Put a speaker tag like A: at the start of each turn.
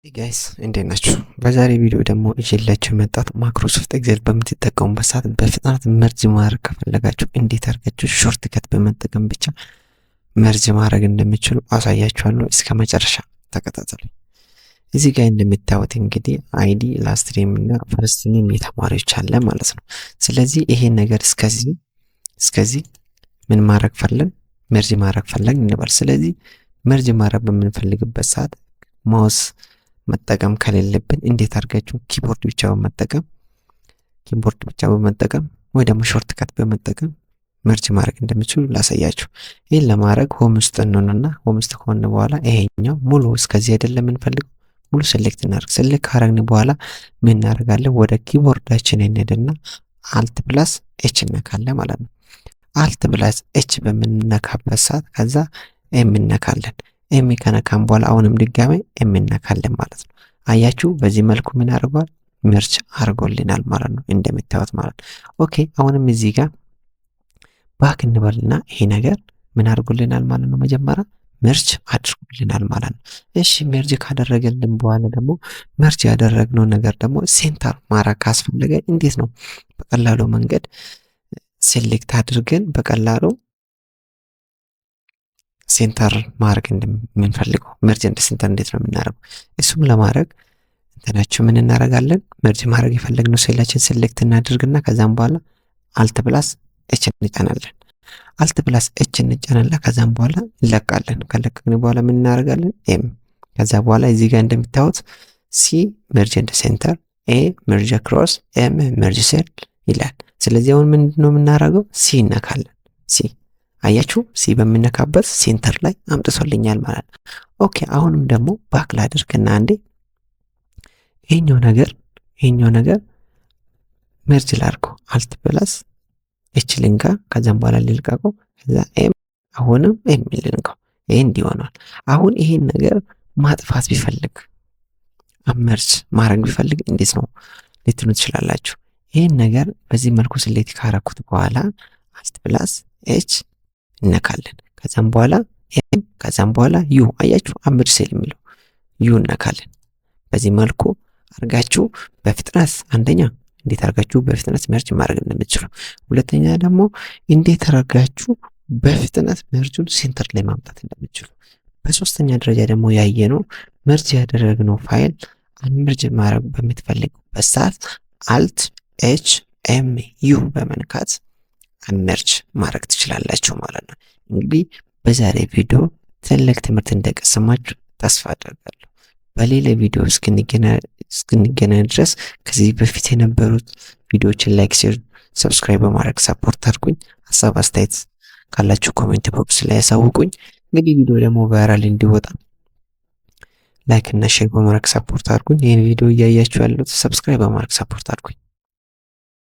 A: ጋይስ እንዴት ናችሁ? በዛሬ ቪዲዮ ደግሞ ይዤላችሁ የመጣሁት ማይክሮሶፍት ኤክሴል በምትጠቀሙበት ሰዓት በፍጥነት መርጅ ማድረግ ከፈለጋችሁ እንዴት አድርጋችሁ ሾርት ከት በመጠቀም ብቻ መርጅ ማድረግ እንደምችሉ አሳያችኋለሁ። እስከ መጨረሻ ተከታተሉ። እዚህ ጋር እንደምታዩት እንግዲህ አይዲ ላስት ኔም እና ፈርስት ኔም የተማሪዎች አለ ማለት ነው። ስለዚህ ይሄን ነገር እስከዚህ ምን ማድረግ ፈለግ መርጅ ማድረግ ፈለግ እንበል። ስለዚህ መርጅ ማድረግ በምንፈልግበት ሰዓት ማውስ መጠቀም ከሌለብን እንዴት አድርጋችሁ ኪቦርድ ብቻ በመጠቀም ወይ ደግሞ ሾርት ከት በመጠቀም መርጅ ማድረግ እንደምችሉ ላሳያችሁ። ይህን ለማድረግ ሆም ውስጥ እንሆንና ሆም ውስጥ ከሆነ በኋላ ይሄኛው ሙሉ እስከዚህ አይደለም የምንፈልገው ሙሉ ሴሌክት እናደርግ። ሴሌክት ካደረግን በኋላ ምን እናደርጋለን? ወደ ኪቦርዳችን እንሄድና አልት ፕላስ ኤች እነካለን ማለት ነው። አልት ፕላስ ኤች በምንነካበት ሰዓት ከዛ ኤም እነካለን። ኤም ከነካን በኋላ አሁንም ድጋሜ ኤም እነካለን ማለት ነው። አያችሁ በዚህ መልኩ ምን አድርጓል? መርጅ አድርጎልናል ማለት ነው እንደምታዩት ማለት ነው። ኦኬ አሁንም እዚህ ጋር ባክ እንበልና ይሄ ነገር ምን አድርጎልናል ማለት ነው? መጀመሪያ መርጅ አድርጎልናል ማለት ነው። እሺ መርጅ ካደረገልን በኋላ ደግሞ መርጅ ያደረግነው ነገር ደግሞ ሴንተር ማድረግ ካስፈለገ እንዴት ነው በቀላሉ መንገድ ሴሌክት አድርገን በቀላሉ ሴንተር ማድረግ እንደምንፈልገው መርጅ እንደ ሴንተር እንዴት ነው የምናደርገው? እሱም ለማድረግ እንትናችሁ ምን እናደርጋለን? መርጅ ማድረግ የፈለግነው ሴላችን ሴሌክት እናድርግና ከዛም በኋላ አልት ፕላስ ኤች እንጫናለን። አልት ፕላስ ኤች እንጫናለን። ከዛም በኋላ እንለቃለን። ከለቀቅን በኋላ ምን እናደርጋለን? ኤም ከዛ በኋላ እዚህ ጋር እንደምታዩት ሲ መርጅ እንደ ሴንተር፣ ኤ መርጅ አክሮስ፣ ኤም መርጅ ሴል ይላል። ስለዚህ አሁን ምንድነው የምናደርገው? ሲ እነካለን። ሲ አያችሁ ሲ በምነካበት ሴንተር ላይ አምጥቶልኛል ማለት ነው። ኦኬ አሁንም ደግሞ ባክ ላድርግና አንዴ ይሄኛው ነገር መርጅ ላድርገው። አልት ፕላስ ኤች ልንካ ከዛም በኋላ ልልቀቀው። ከዛ ኤም አሁንም ኤም ልንካው። ይሄ እንዲሆናል። አሁን ይሄን ነገር ማጥፋት ቢፈልግ መርጅ ማድረግ ቢፈልግ እንዴት ነው ልትሉ ትችላላችሁ። ይሄን ነገር በዚህ መልኩ ሴሌክት ካረኩት በኋላ አልት ፕላስ ኤች እነካለን። ከዛም በኋላ ኤም ከዛም በኋላ ዩ አያችሁ መርጅ ሴል የሚለው ዩ እነካለን። በዚህ መልኩ አርጋችሁ በፍጥነት አንደኛ እንዴት አርጋችሁ በፍጥነት መርጅ ማድረግ እንደምትችሉ፣ ሁለተኛ ደግሞ እንዴት አርጋችሁ በፍጥነት መርጁን ሴንተር ላይ ማምጣት እንደምትችሉ፣ በሶስተኛ ደረጃ ደግሞ ያየነው መርጅ ያደረግነው ፋይል አንመርጅ ማድረግ በምትፈልጉበት ሰዓት አልት ኤች ኤም ዩ በመንካት አንመርጅ ማድረግ ትችላላችሁ ማለት ነው። እንግዲህ በዛሬ ቪዲዮ ትልቅ ትምህርት እንደቀሰማችሁ ተስፋ አደርጋለሁ። በሌላ ቪዲዮ እስክንገናኝ ድረስ ከዚህ በፊት የነበሩት ቪዲዮዎችን ላይክ፣ ሼር፣ ሰብስክራይብ በማድረግ ሰፖርት አድርጉኝ። ሀሳብ አስተያየት ካላችሁ ኮሜንት ቦክስ ላይ ያሳውቁኝ። እንግዲህ ቪዲዮ ደግሞ ቫይራል እንዲወጣ ላይክ እና ሼር በማድረግ ሰፖርት አድርጉኝ። ይህን ቪዲዮ እያያችሁ ያሉት ሰብስክራይብ በማድረግ ሰፖርት አድርጉኝ።